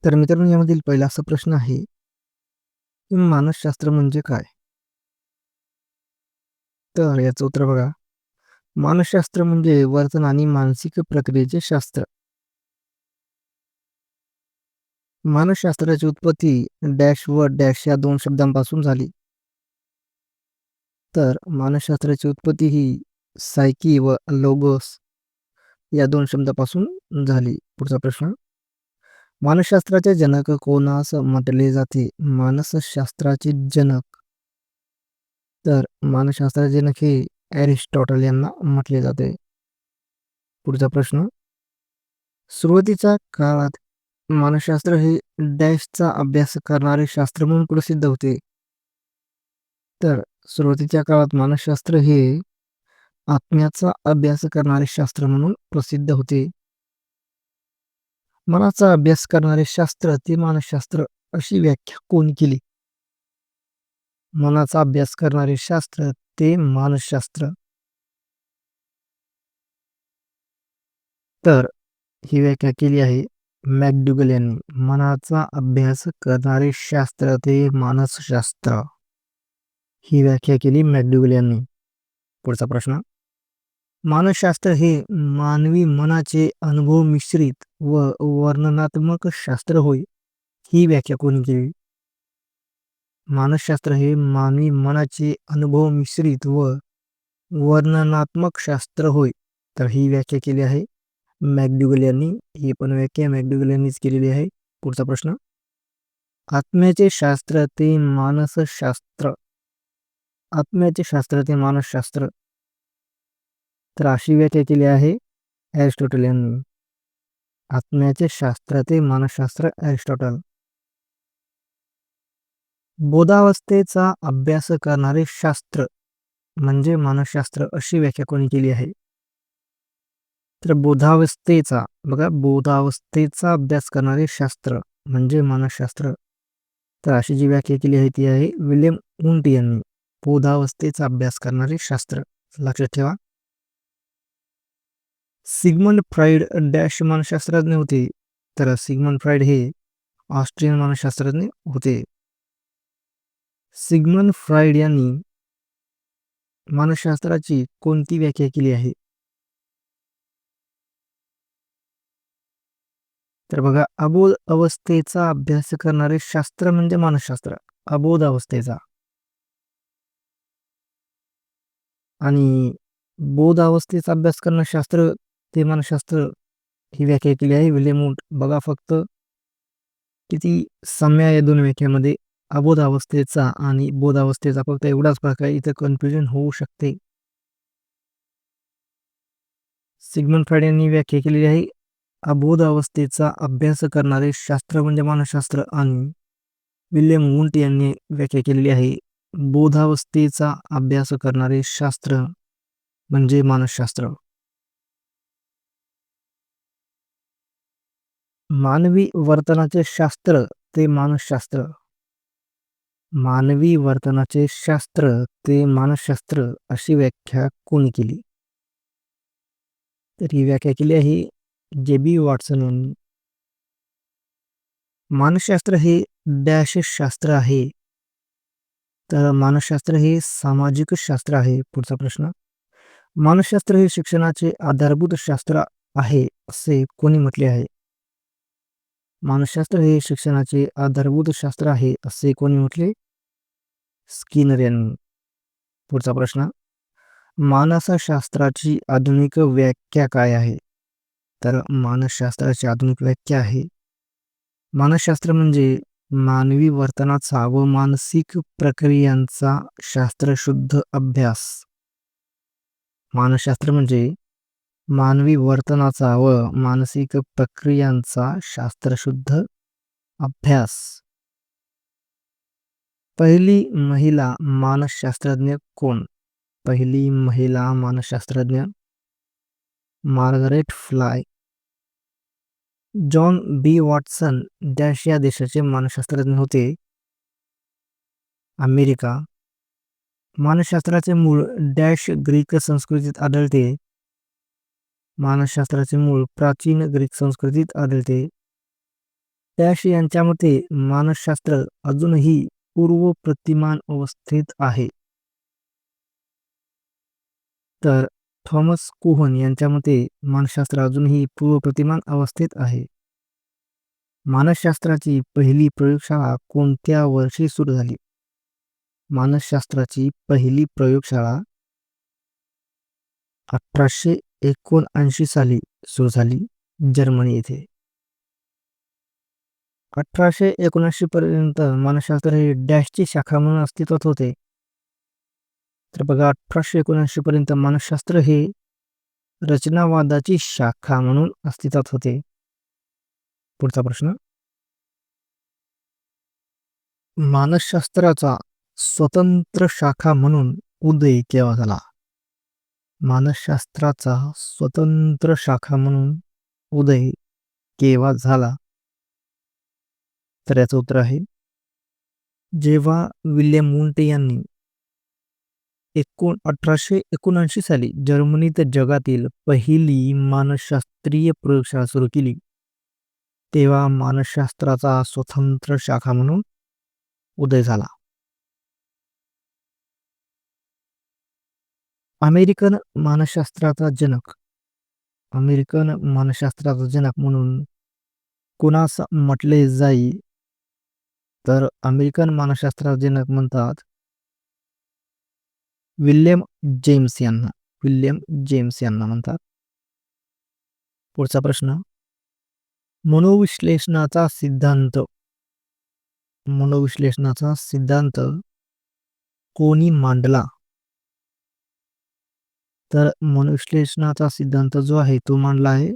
तर मित्रांनो, यामधील पहिला असा प्रश्न आहे, की मानसशास्त्र म्हणजे काय? तर याचं उत्तर बघा. मानसशास्त्र म्हणजे वर्तन आणि मानसिक प्रक्रियेचे शास्त्र. मानसशास्त्राची उत्पत्ती डॅश व डॅश या 2 शब्दांपासून झाली. तर मानसशास्त्राची उत्पत्ती ही सायकी व लोगोस या 2 शब्दापासून झाली. पुढचा प्रश्न. मानसशास्त्राचे जनक कोणास म्हटले जाते? मानसशास्त्राचे जनक. तर मानसशास्त्राचे जनक हे एरिस्टॉटल यांना म्हटले जाते. पुढचा प्रश्न. सुरुवातीच्या काळात मानसशास्त्र हे डॅशचा अभ्यास करणारे शास्त्र म्हणून प्रसिद्ध होते. तर सुरुवातीच्या काळात मानसशास्त्र हे आत्म्याचा अभ्यास करणारे शास्त्र म्हणून प्रसिद्ध होते. मनाचा अभ्यास करणारे शास्त्र ते मानसशास्त्र अशी व्याख्या कोणी केली? मनाचा अभ्यास करणारे शास्त्र ते मानसशास्त्र. तर ही व्याख्या केली आहे मॅकडुगल यांनी. मनाचा अभ्यास करणारे शास्त्र ते मानसशास्त्र. ही व्याख्या केली मॅकडुगल यांनी. पुढचा प्रश्न. मानसशास्त्र हे मानवी मनाचे अनुभव मिश्रित व वर्णनात्मक शास्त्र होय. ही व्याख्या कोणी केली? मानसशास्त्र हे मानवी मनाचे अनुभव मिश्रित व वर्णनात्मक शास्त्र होय. तर ही व्याख्या केली आहे मॅकडुगल यांनी. ही पण व्याख्या मॅकडुगल यांनीच केलेली आहे. पुढचा प्रश्न. आत्म्याचे शास्त्र ते मानसशास्त्र. आत्म्याचे शास्त्र ते मानसशास्त्र. तर अशी व्याख्या केली आहे एरिस्टॉटल यांनी. आत्म्याचे शास्त्र ते मानसशास्त्र एरिस्टॉटल. बोधावस्थेचा अभ्यास करणारे शास्त्र म्हणजे मानसशास्त्र अशी व्याख्या कोणी केली आहे? तर बोधावस्थेचा बोधावस्थेचा अभ्यास करणारे शास्त्र म्हणजे मानसशास्त्र. तर अशी जी व्याख्या केली आहे ती आहे विल्यम वुंट यांनी. बोधावस्थेचा अभ्यास करणारे शास्त्र. लक्षात ठेवा. सिग्मंड फ्राइड डॅश मानसशास्त्रज्ञ होते. तर सिग्मंड फ्राइड हे ऑस्ट्रियन मानसशास्त्रज्ञ होते. सिग्मंड फ्राइड यांनी मानसशास्त्राची कोणती व्याख्या केली आहे? तर बघा, अबोध अवस्थेचा अभ्यास करणारे शास्त्र म्हणजे मानसशास्त्र. अबोध अवस्थेचा. आणि बोध अवस्थेचा अभ्यास करणारे शास्त्र ते मानसशास्त्र. ही व्याख्या केली आहे विल्यम वुंट. बघा फक्त किती साम्य आहे या दोन व्याख्यामध्ये. अबोध अवस्थेचा आणि बोध अवस्थेचा फक्त एवढाच फरक आहे. इथे कन्फ्युजन होऊ शकते. सिग्मंड फ्राइड यांनी व्याख्या केलेली आहे अबोध अवस्थेचा अभ्यास करणारे शास्त्र म्हणजे मानसशास्त्र. आणि विल्यम वुंट यांनी व्याख्या केलेली आहे बोधावस्थेचा अभ्यास करणारे शास्त्र म्हणजे मानसशास्त्र. मानवी वर्तनाचे शास्त्र ते मानसशास्त्र. मानवी वर्तनाचे शास्त्र ते मानसशास्त्र अशी व्याख्या कोणी केली? तर ही व्याख्या केली आहे जे.बी. वॉटसन यांनी. मानसशास्त्र हे डॅश शास्त्र आहे. तर मानसशास्त्र हे सामाजिक शास्त्र आहे. पुढचा प्रश्न. मानसशास्त्र हे शिक्षणाचे आधारभूत शास्त्र आहे असे कोणी म्हटले आहे? मानसशास्त्र हे शिक्षणाचे आधारभूत शास्त्र आहे असे कोणी म्हटले? स्किनर यांनी. पुढचा प्रश्न. मानसशास्त्राची आधुनिक व्याख्या काय आहे? तर मानसशास्त्राची आधुनिक व्याख्या आहे मानसशास्त्र म्हणजे मानवी वर्तनाचा व मानसिक प्रक्रियांचा शास्त्रशुद्ध अभ्यास. मानसशास्त्र म्हणजे मानवी वर्तनाचा व मानसिक प्रक्रियांचा शास्त्रशुद्ध अभ्यास. पहिली महिला मानसशास्त्रज्ञ कोण? पहिली महिला मानसशास्त्रज्ञ मार्गारेट फ्लाय. जॉन बी वॉटसन डॅश या देशाचे मानसशास्त्रज्ञ होते. अमेरिका. मानसशास्त्राचे मूळ डॅश ग्रीक संस्कृतीत आढळते. मानसशास्त्राचे मूळ प्राचीन ग्रीक संस्कृतीत आढळते. डॅश यांच्या मते मानसशास्त्र अजूनही पूर्वप्रतिमान अवस्थेत आहे. तर थॉमस कुहन यांच्या मते मानसशास्त्र अजूनही पूर्वप्रतिमान अवस्थेत आहे. मानसशास्त्राची पहिली प्रयोगशाळा कोणत्या वर्षी सुरू झाली? मानसशास्त्राची पहिली प्रयोगशाळा 1879 साली सुरू झाली, जर्मनी येथे. 1879 पर्यंत मानसशास्त्र हे डॅशची शाखा म्हणून अस्तित्वात होते. तर बघा, 1879 पर्यंत मानसशास्त्र हे रचनावादाची शाखा म्हणून अस्तित्वात होते. पुढचा प्रश्न, मानसशास्त्राचा स्वतंत्र शाखा म्हणून उदय केव्हा झाला? मानसशास्त्राचा स्वतंत्र शाखा म्हणून उदय केव्हा झाला? तर याचं उत्तर आहे, जेव्हा विल्यम वुंट यांनी 1879 साली जर्मनीत जगातील पहिली मानसशास्त्रीय प्रयोगशाळा सुरू केली, तेव्हा मानसशास्त्राचा स्वतंत्र शाखा म्हणून उदय झाला. अमेरिकन मानसशास्त्राचा जनक म्हणून कोणास म्हटले जाईल? तर अमेरिकन मानसशास्त्राचा जनक म्हणतात विल्यम जेम्स यांना म्हणतात. पुढचा प्रश्न, मनोविश्लेषणाचा सिद्धांत कोणी मांडला? तर मनोविश्लेषणाचा सिद्धांत जो आहे तो मांडला आहे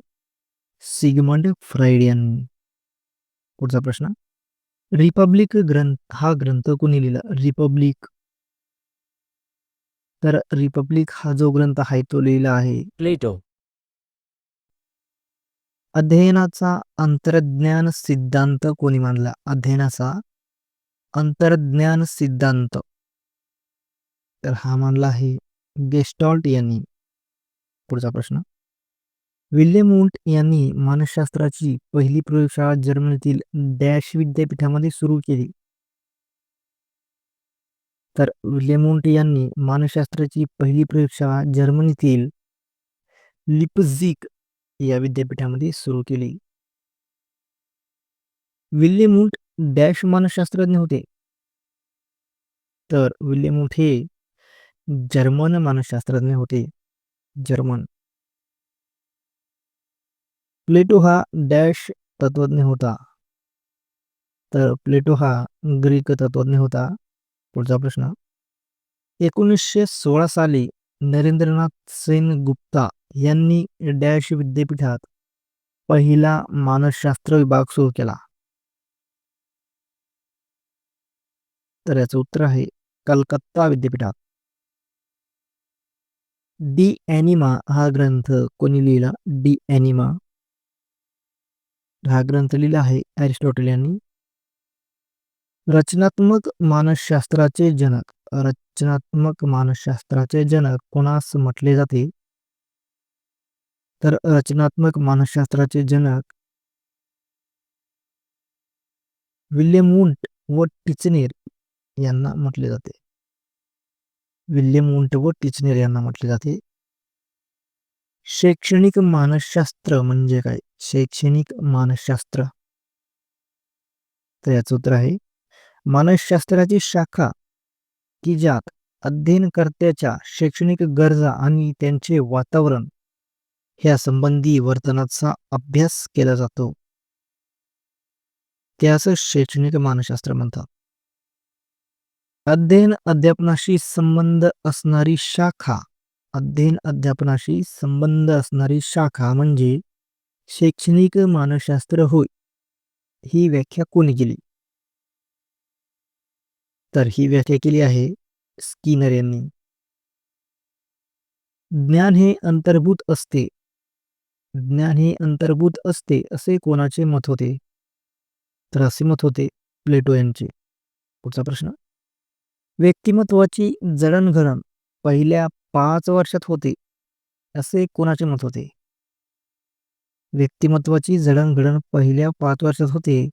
सिगमंड फ्राइड यांनी. पुढचा प्रश्न, रिपब्लिक हा ग्रंथ कोणी लिहिला? रिपब्लिक हा जो ग्रंथ आहे तो लिहिला आहे प्लेटो. अध्ययनाचा अंतर्ज्ञान सिद्धांत कोणी मांडला? अध्ययनाचा अंतर्ज्ञान सिद्धांत, तर हा मांडला आहे गेस्टॉल्ट यांनी. पुढचा प्रश्न, विल्यम वुंट यांनी मानसशास्त्राची पहिली प्रयोगशाळा जर्मनीतील डॅश विद्यापीठामध्ये सुरू केली? तर विल्यम वुंट यांनी मानसशास्त्राची पहिली प्रयोगशाळा जर्मनीतील लिपझिग या विद्यापीठामध्ये सुरू केली. विल्यम वुंट डॅश मानसशास्त्रज्ञ होते? तर विल्यम वुंट हे जर्मन मानसशास्त्रज्ञ होते, जर्मन. प्लेटो हा डॅश तत्वज्ञ होता? तर प्लेटो हा ग्रीक तत्वज्ञ होता. पुढचा प्रश्न, 1916 साली नरेंद्रनाथ सेन गुप्ता यांनी डॅश विद्यापीठात पहिला मानसशास्त्र विभाग सुरू केला? तर याचं उत्तर आहे कलकत्ता विद्यापीठात. डी ॲनिमा हा ग्रंथ कोणी लिहिला? डी ॲनिमा हा ग्रंथ लिहिला आहे अरिस्टॉटल यांनी. रचनात्मक मानसशास्त्राचे जनक कोणास म्हटले जाते? तर रचनात्मक मानसशास्त्राचे जनक विल्यम वुंट व टिचनेर यांना म्हटले जाते. शैक्षणिक मानसशास्त्र म्हणजे काय? शैक्षणिक मानसशास्त्र, तर याचं उत्तर आहे मानसशास्त्राची शाखा की ज्यात अध्ययनकर्त्याच्या शैक्षणिक गरजा आणि त्यांचे वातावरण ह्या संबंधी वर्तनाचा अभ्यास केला जातो, त्यास शैक्षणिक मानसशास्त्र म्हणतात. अध्ययन अध्यापनाशी संबंध असणारी शाखा म्हणजे शैक्षणिक मानसशास्त्र होय. ही व्याख्या कोणी केली? तर ही व्याख्या केली आहे स्किनर यांनी. ज्ञान हे अंतर्भूत असते असे कोणाचे मत होते? तर असे मत होते प्लेटो यांचे. पुढचा प्रश्न, व्यक्तिमत्वाची जडणघडण पहिल्या 5 वर्षात होते असे कोणाचे मत होते? व्यक्तिमत्वाची जडणघडण पहिल्या 5 वर्षात होते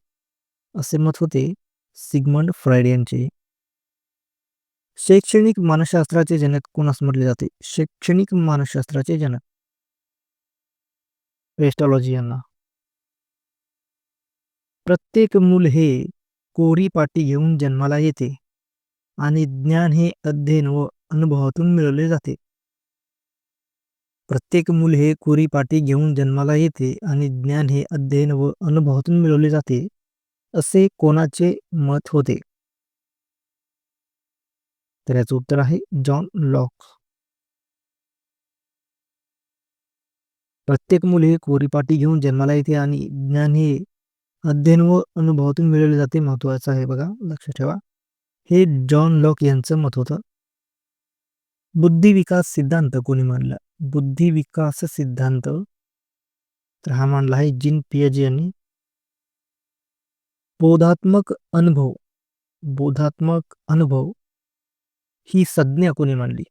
असे मत होते सिग्मंड फ्रायड यांचे. शैक्षणिक मानसशास्त्राचे जनक कोणास म्हटले जाते? शैक्षणिक मानसशास्त्राचे जनक पेस्टॉलॉजी यांना. प्रत्येक मूल हे कोरी पाटी घेऊन जन्माला येते आणि ज्ञान हे अध्ययन व अनुभवातून मिळवले जाते. प्रत्येक मूल हे कोरी पाटी घेऊन जन्माला येते आणि ज्ञान हे अध्ययन व अनुभवातून मिळवले जाते, असे कोणाचे मत होते? तर याचं उत्तर आहे जॉन लॉक. प्रत्येक मूल हे कोरी पाटी घेऊन जन्माला येते आणि ज्ञान हे अध्ययन व अनुभवातून मिळवले जाते. महत्वाचं आहे बघा, लक्षात ठेवा. हे जॉन लॉक यांचं मत होतं. बुद्धी विकास सिद्धांत कोणी मांडला? बुद्धी विकास सिद्धांत तर हा मांडला आहे जीन पियाजे यांनी. बोधात्मक अनुभव ही संज्ञा कोणी मांडली?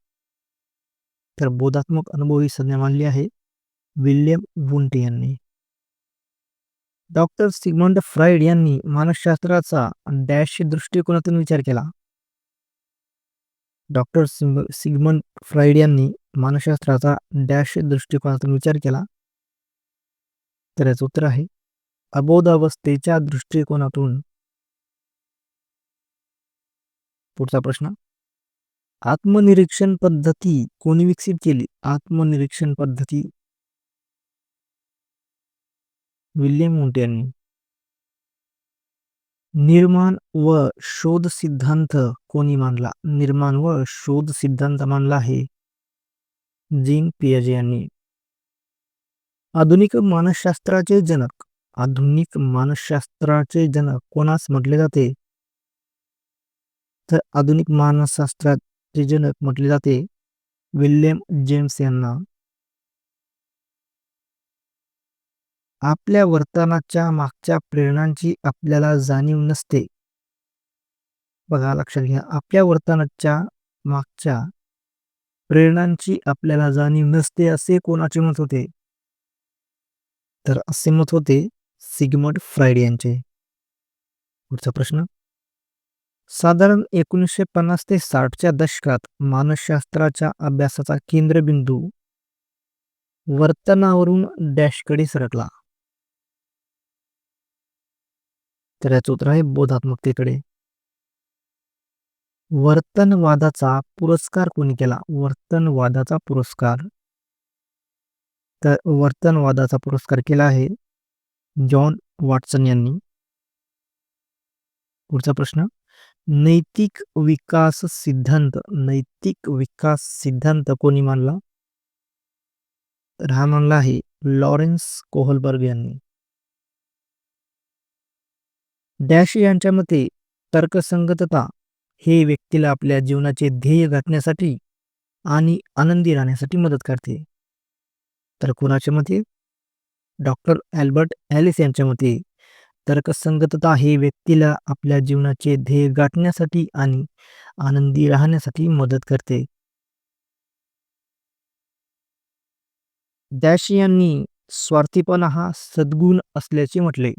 तर बोधात्मक अनुभव ही संज्ञा मांडली आहे विल्यम वुंट यांनी. डॉक्टर सिग्मंड फ्रायड यांनी मानसशास्त्राचा डॅश दृष्टिकोनातून विचार केला. डॉक्टर सिग्मंड फ्रायड यांनी मानसशास्त्राचा डॅश दृष्टिकोनातून विचार केला. तर याचं उत्तर आहे अबोधावस्थेच्या दृष्टिकोनातून. पुढचा प्रश्न, आत्मनिरीक्षण पद्धती कोणी विकसित केली? आत्मनिरीक्षण पद्धती विल्यम वुंट यांनी. निर्माण व शोध सिद्धांत कोणी मांडला? निर्माण व शोध सिद्धांत मांडला आहे जीन पियाजे यांनी. आधुनिक मानसशास्त्राचे जनक कोणास म्हटले जाते? तर आधुनिक मानसशास्त्राचे जनक म्हटले जाते विल्यम जेम्स यांना. आपल्या वर्तनाच्या मागच्या प्रेरणांची आपल्याला जाणीव नसते. बघा, लक्षात घ्या, आपल्या वर्तनाच्या मागच्या प्रेरणांची आपल्याला जाणीव नसते, असे कोणाचे मत होते? तर असे मत होते सिग्मंड फ्रायड यांचे. पुढचा प्रश्न, साधारण 1950 ते 60च्या दशकात मानसशास्त्राच्या अभ्यासाचा केंद्रबिंदू वर्तनावरून डॅशकडे सरकला. तर याचं उत्तर आहे बोधात्मकतेकडे. वर्तनवादाचा पुरस्कार कोणी केला? वर्तनवादाचा पुरस्कार तर वर्तनवादाचा पुरस्कार केला आहे जॉन वॉटसन यांनी. पुढचा प्रश्न, नैतिक विकास सिद्धांत कोणी मांडला? तर हा मांडला आहे लॉरेन्स कोहलबर्ग यांनी. डॅश यांच्या मते तर्कसंगतता हे व्यक्तीला आपल्या जीवनाचे ध्येय गाठण्यासाठी आणि आनंदी राहण्यासाठी मदत करते. तर कोणाच्या मते? डॉक्टर अल्बर्ट ॲलिस यांच्या मते तर्कसंगतता हे व्यक्तीला आपल्या जीवनाचे ध्येय गाठण्यासाठी आणि आनंदी राहण्यासाठी मदत करते. डॅश यांनी स्वार्थीपणा हा सद्गुण असल्याचे म्हटले.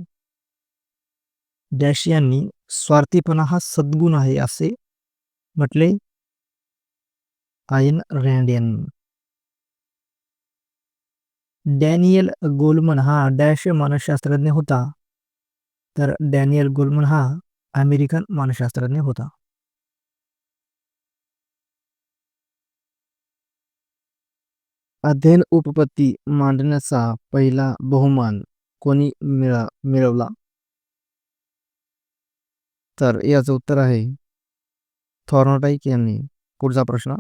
डॅश यांनी स्वार्थीपणा हा सद्गुण आहे असे म्हटले आयन रँड यांनी. डॅनियल गोलमन हा डॅश मानसशास्त्रज्ञ होता. तर डॅनियल गोलमन हा अमेरिकन मानसशास्त्रज्ञ होता. अध्ययन उपपत्ती मांडण्याचा पहिला बहुमान कोणी मिळवला? तर याचं उत्तर आहे थॉर्नडाईक यांनी. पुढचा प्रश्न,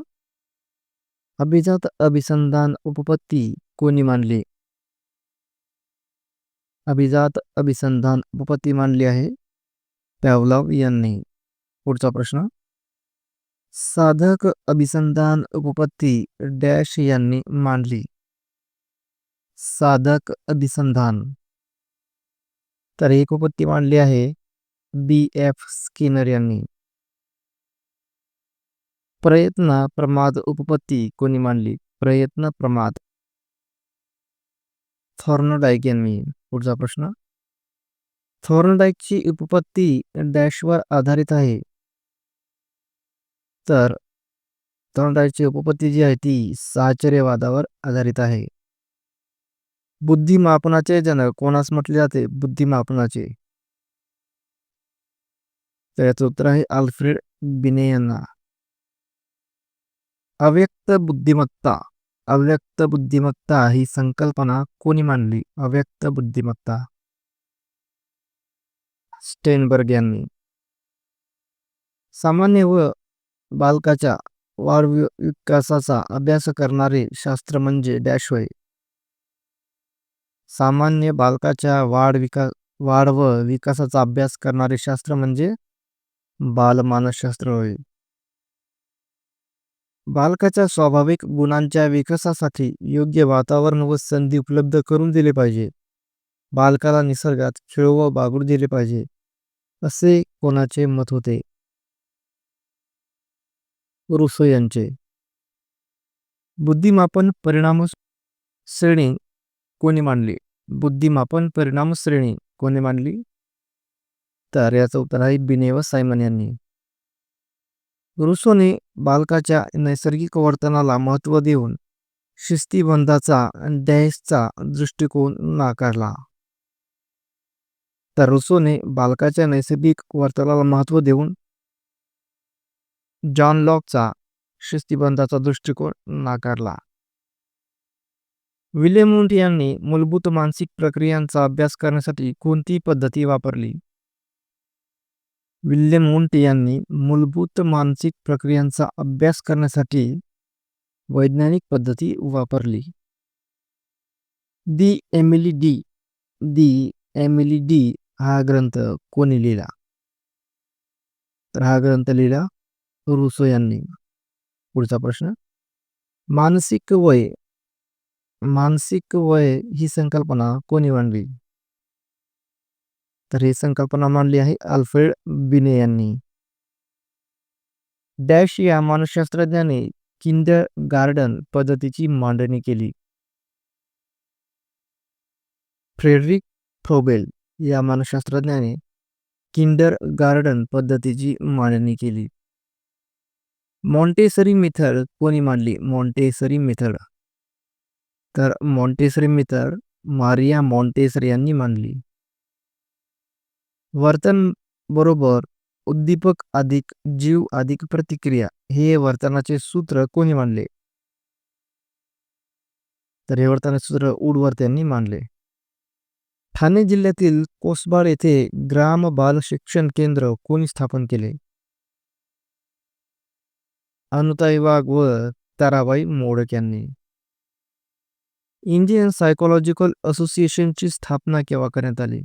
अभिजात अभिसंधान उपपत्ती कोणी मांडली? अभिजात अभिसंधान उपपत्ती मांडली आहे पॅव्लव यांनी. पुढचा प्रश्न, साधक अभिसंधान उपपत्ती डॅश यांनी मांडली? साधक अभिसंधान तर एक उपपत्ती मांडली आहे B.F. स्किनर यांनी. प्रयत्न प्रमाद उपपत्ती कोणी मांडली? प्रयत्न प्रमाद थॉर्नडाईक यांनी. पुढचा प्रश्न, थॉर्नडाईकची उपपत्ती डॅशवर आधारित आहे. तर थॉर्नडाईकची उपपत्ती जी आहे ती साहचर्यवादावर आधारित आहे. बुद्धिमापनाचे जनक कोणास म्हटले जाते? बुद्धिमापनाचे. तर याचं उत्तर आहे अल्फ्रेड बिने यांना. अव्यक्त बुद्धिमत्ता. अव्यक्त बुद्धिमत्ता ही संकल्पना कोणी मांडली? अव्यक्त बुद्धिमत्ता स्टेनबर्ग यांनी. सामान्य व बालकाच्या वाढ विकासाचा अभ्यास करणारे शास्त्र म्हणजे डॅश होय. सामान्य बालकाच्या वाढ व विकासाचा अभ्यास करणारे शास्त्र म्हणजे बालमानसशास्त्र होय. बालकाच्या स्वाभाविक गुणांच्या विकासासाठी योग्य वातावरण व संधी उपलब्ध करून दिले पाहिजे. बालकाला निसर्गात खेळू व बागडू दिले पाहिजे, असे कोणाचे मत होते? रुसो यांचे. बुद्धिमापन परिणाम श्रेणी कोणी मांडली? बुद्धिमापन परिणाम श्रेणी कोणी मांडली? तर याचं उत्तर आहे बिने व सायमन यांनी. रुसोने बालकाच्या नैसर्गिक वर्तनाला महत्त्व देऊन शिस्तीबंधाचा डॅशचा दृष्टिकोन नाकारला. तर रुसोने बालकाच्या नैसर्गिक वर्तनाला महत्त्व देऊन जॉन लॉकचा शिस्तीबंधाचा दृष्टिकोन नाकारला. विल्यम वुंट यांनी मूलभूत मानसिक प्रक्रियांचा अभ्यास करण्यासाठी कोणती पद्धती वापरली? विल्यम वुंट यांनी मूलभूत मानसिक प्रक्रियांचा अभ्यास करण्यासाठी वैज्ञानिक पद्धती वापरली. दी एमिली डी हा ग्रंथ कोणी लिहिला? तर हा ग्रंथ लिहिला रुसो यांनी. पुढचा प्रश्न. मानसिक वय ही संकल्पना कोणी मांडली? तर ही संकल्पना मांडली आहे अल्फ्रेड बिने यांनी. डॅश या मानसशास्त्रज्ञाने किंडरगार्टन पद्धतीची मांडणी केली. फ्रेडरिक फ्रोबेल या मानसशास्त्रज्ञाने किंडरगार्टन पद्धतीची मांडणी केली. मॉन्टेसरी मेथड कोणी मांडली? Montessori method. तर मॉन्टेसरी मेथड मारिया मॉन्टेसरी यांनी मांडली. वर्तन बरोबर उद्दीपक अधिक जीव अधिक प्रतिक्रिया हे वर्तनाचे सूत्र कोणी मांडले? तर हे वर्तनाचे सूत्र वुडवर्थ यांनी मांडले. ठाणे जिल्ह्यातील कोसबाड येथे ग्राम बाल शिक्षण केंद्र कोणी स्थापन केले? अनुताई वाघ व ताराबाई मोडक यांनी. इंडियन सायकोलॉजिकल असोसिएशनची स्थापना केव्हा करण्यात आली?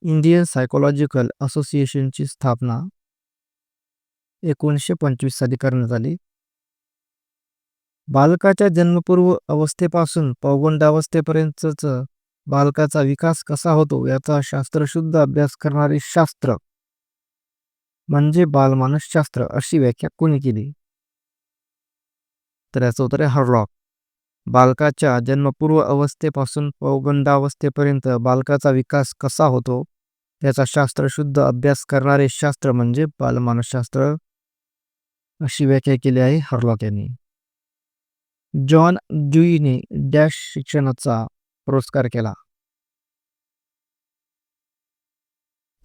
इंडियन सायकोलॉजिकल असोसिएशनची स्थापना 1925 साली करण्यात आली. बालकाच्या जन्मपूर्व अवस्थेपासून पौगंडावस्थेपर्यंतच बालकाचा विकास कसा होतो याचा शास्त्रशुद्ध अभ्यास करणारे शास्त्र म्हणजे बालमानसशास्त्र, अशी व्याख्या कोणी केली? तर याचं उत्तर आहे हरलॉक. बालकाच्या जन्मपूर्व अवस्थेपासून पौगंडावस्थेपर्यंत बालकाचा विकास कसा होतो याचा शास्त्रशुद्ध अभ्यास करणारे शास्त्र म्हणजे बालमानसशास्त्र, अशी व्याख्या केली आहे हरलॉक यांनी. जॉन ड्यूईने डॅश शिक्षणाचा पुरस्कार केला?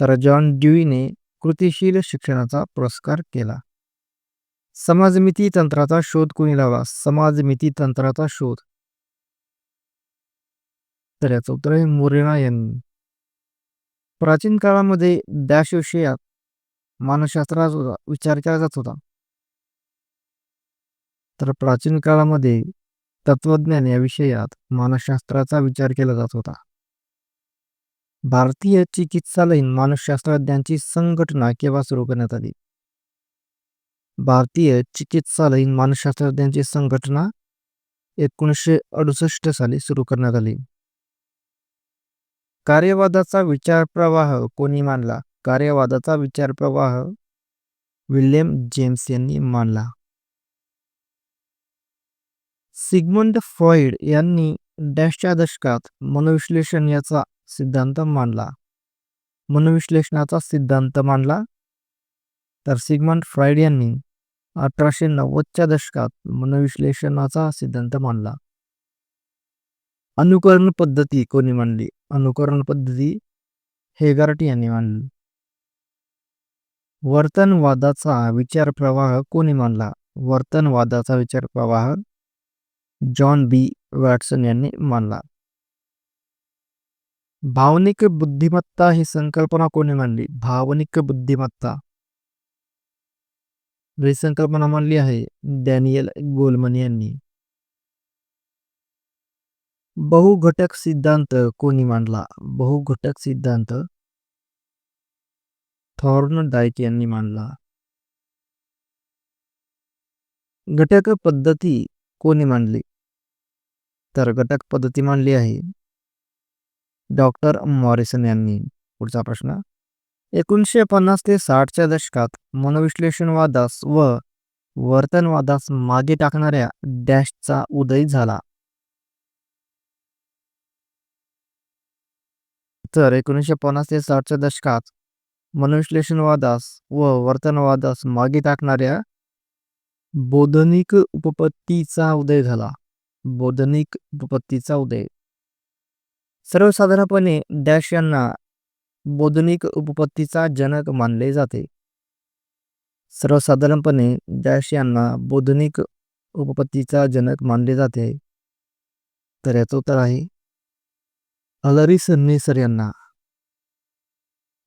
तर जॉन ड्यूईने कृतिशील शिक्षणाचा पुरस्कार केला. समाजमिती तंत्राचा शोध कोणी लावला? समाजमिती तंत्राचा शोध. तर याचं उत्तर आहे मोरेना यांनी. प्राचीन काळामध्ये डॅश विषयात मानसशास्त्राचा विचार केला जात होता? तर प्राचीन काळामध्ये तत्वज्ञान या विषयात मानसशास्त्राचा विचार केला जात होता. भारतीय चिकित्सालयीन मानसशास्त्रज्ञांची संघटना केव्हा सुरू करण्यात आली? भारतीय चिकित्सालयीन मानसशास्त्रज्ञांची संघटना 1968 साली सुरू करण्यात आली. कार्यवादाचा विचार प्रवाह कोणी मांडला? कार्यवादाचा विचार प्रवाह विल्यम जेम्स यांनी मांडला. सिग्मंड फ्रॉइड यांनी डॅशच्या दशकात मनोविश्लेषण याचा सिद्धांत मांडला? मनोविश्लेषणाचा सिद्धांत मांडला? तर सिग्मंड फ्राईड यांनी 1890च्या दशकात मनोविश्लेषणाचा सिद्धांत मांडला. अनुकरण पद्धती कोणी मांडली? अनुकरण पद्धती हेगार्ट यांनी मांडली. वर्तनवादाचा विचार प्रवाह कोणी मांडला? वर्तनवादाचा विचार प्रवाह जॉन बी वॅटसन यांनी मांडला. भावनिक बुद्धिमत्ता ही संकल्पना कोणी मांडली? भावनिक बुद्धिमत्ता ही संकल्पना मांडली आहे डॅनियल गोलमन यांनी. बहुघटक सिद्धांत कोणी मांडला? बहुघटक सिद्धांत थॉर्नडाईक यांनी मांडला. घटक पद्धती कोणी मांडली? तर घटक पद्धती मांडली आहे डॉक्टर मॉरिसन यांनी. पुढचा प्रश्न, 1950 ते 60च्या दशकात मनोविश्लेषणवादास व वर्तनवादास मागे टाकणाऱ्या डॅशचा उदय झाला. तर 1950 ते 60च्या दशकात मनोविश्लेषणवादास व वर्तनवादास मागे टाकणाऱ्या बौद्धिक उपपत्तीचा उदय झाला. बौद्धिक उपपत्तीचा उदय. सर्वसाधारणपणे डॅश यांना बौद्धिक उपपत्तीचा जनक मानले जाते. सर्वसाधारणपणे डॅश यांना बौद्धिक उपपत्तीचा जनक मानले जाते. तर याचं उत्तर आहे अल्हरीस नेसर यांना.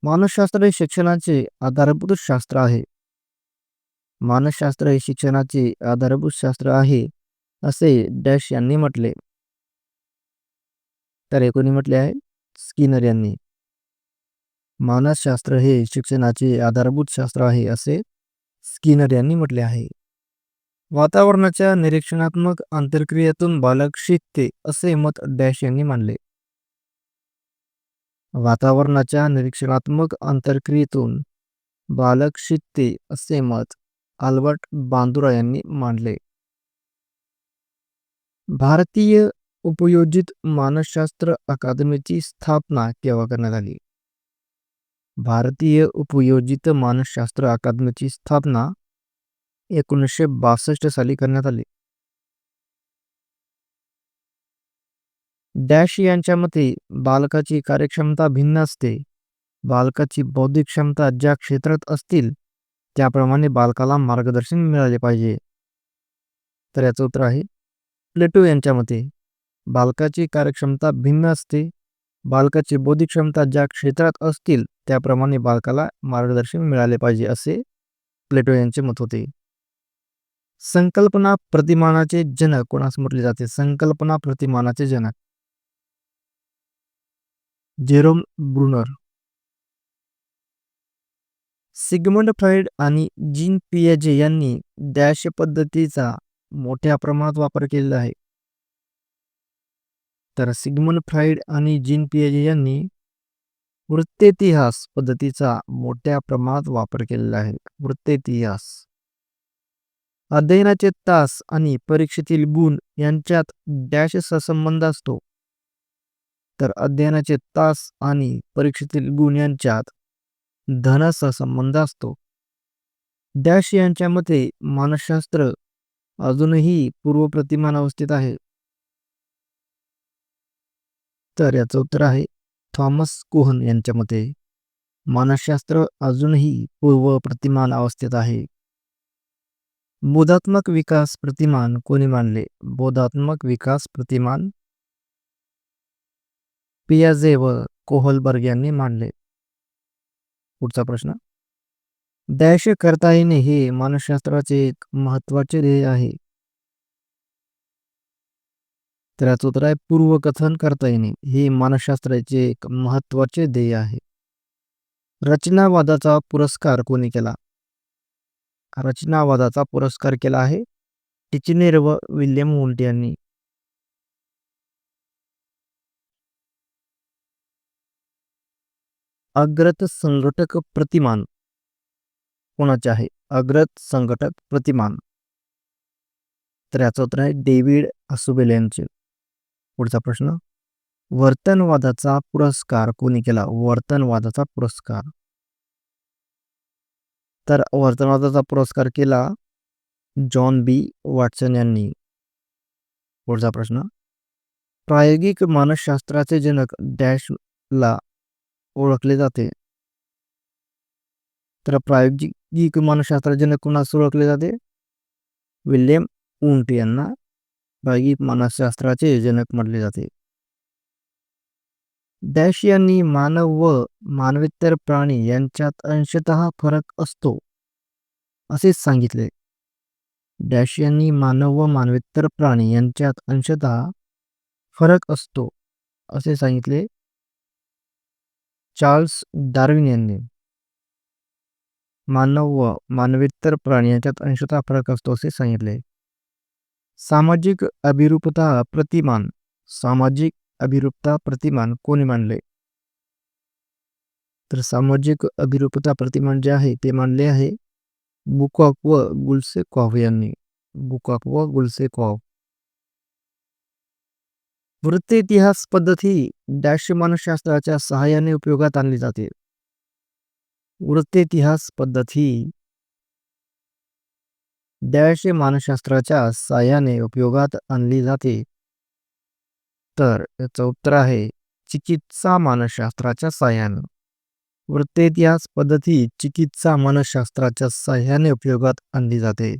मानसशास्त्र हे शिक्षणाचे आधारभूत शास्त्र आहे. मानसशास्त्र हे शिक्षणाचे आधारभूत शास्त्र आहे असे डॅश यांनी म्हटले. तर कोणी म्हटले आहे? स्किनर यांनी. मानसशास्त्र हे शिक्षणाचे आधारभूत शास्त्र आहे असे स्किनर यांनी म्हटले आहे. वातावरणाच्या निरीक्षणात्मक आंतरक्रियेतून बालक शिकते असे मत डॅश यांनी मांडले. वातावरणाच्या निरीक्षणात्मक आंतरक्रियेतून बालक शिकते असे मत अल्बर्ट बांदुरा यांनी मांडले. भारतीय उपयोजित मानसशास्त्र अकादमीची स्थापना केव्हा करण्यात आली? भारतीय उपयोजित मानसशास्त्र अकादमीची स्थापना 1962 साली करण्यात आली. डॅश यांच्या मते बालकाची कार्यक्षमता भिन्न असते. बालकाची बौद्धिक क्षमता ज्या क्षेत्रात असतील त्याप्रमाणे बालकाला मार्गदर्शन मिळाले पाहिजे. तर याचं उत्तर आहे प्लेटो यांच्या मते बालकाची कार्यक्षमता भिन्न असते. बालकाची बौद्धिक क्षमता ज्या क्षेत्रात असतील त्याप्रमाणे बालकाला मार्गदर्शन मिळाले पाहिजे असे प्लेटो यांचे मत होते. संकल्पना प्रतिमानाचे जनक कोणास म्हटले जाते? संकल्पना प्रतिमानाचे जनक जेरोम ब्रुनर. सिग्मंड फ्राईड आणि जीन पियाजे यांनी डॅश पद्धतीचा मोठ्या प्रमाणात वापर केलेला आहे. तर सिग्मंड फ्राईड आणि जीन पियाजे यांनी वृत्तेतिहास पद्धतीचा मोठ्या प्रमाणात वापर केलेला आहे. वृत्तेतिहास. अध्ययनाचे तास आणि परीक्षेतील गुण यांच्यात डॅशचा संबंध असतो. तर अध्ययनाचे तास आणि परीक्षेतील गुण यांच्यात धनाचा संबंध असतो. डॅश यांच्या मते मानसशास्त्र अजूनही पूर्वप्रतिमान अवस्थेत आहे. तर याचं उत्तर आहे थॉमस कुहन यांच्या मते मानसशास्त्र अजूनही पूर्वप्रतिमान अवस्थेत आहे. बोधात्मक विकास प्रतिमान कोणी मांडले? बोधात्मक विकास प्रतिमान पियाजे व कोहलबर्ग यांनी मांडले. पुढचा प्रश्न, डॅश करता येणे हे मानसशास्त्राचे एक महत्वाचे ध्येय आहे. तर याचं उत्तर आहे पूर्वकथन करता येणे हे मानसशास्त्राचे एक महत्वाचे ध्येय आहे. रचनावादाचा पुरस्कार कोणी केला? रचनावादाचा पुरस्कार केला आहे टिचनेर व विल्यम वुंट यांनी. अग्रत संघटक प्रतिमान कोणाचे आहे? अग्रत संघटक प्रतिमान. तर याचं उत्तर आहे डेव्हिड असुबेल यांचे. पुढचा प्रश्न, वर्तनवादाचा पुरस्कार कोणी केला? वर्तनवादाचा पुरस्कार. तर वर्तनवादाचा पुरस्कार केला जॉन बी वॉटसन यांनी. पुढचा प्रश्न. प्रायोगिक मानसशास्त्राचे जनक डॅशला ओळखले जाते. तर प्रायोगिक मानसशास्त्राचे जनक कोणास ओळखले जाते? विल्यम वुंट यांना प्रायोगिक मानसशास्त्राचे जनक म्हटले जाते. डॅश यांनी मानव व मानवेतर प्राणी यांच्यात अंशतः फरक असतो असे सांगितले. डॅश यांनी मानव व मानवेतर प्राणी यांच्यात अंशतः फरक असतो असे सांगितले. चार्ल्स डार्विन यांनी मानव व मानवेतर प्राणी यांच्यात अंशतः फरक असतो असे सांगितले. सामाजिक अभिरूपता प्रतिमान. सामाजिक अभिरूपता प्रतिमान कोणी मांडले? तर सामाजिक अभिरूपता प्रतिमान जे आहे ते मांडले आहे बुकॉक व गुल्सेकॉव्ह यांनी. बुकॉक व गुल्सेकॉव्ह. वृत्तेतिहास पद्धती डॅश मानसशास्त्राच्या सहाय्याने उपयोगात आणली जाते. वृत्तेतिहास पद्धती डॅश मानसशास्त्राच्या सहाय्याने उपयोगात आणली जाते. तर याचं उत्तर आहे चिकित्सा मानसशास्त्राच्या सहाय्याने. वृत्तेतिहास पद्धती चिकित्सा मानसशास्त्राच्या सहाय्याने उपयोगात आणली जाते.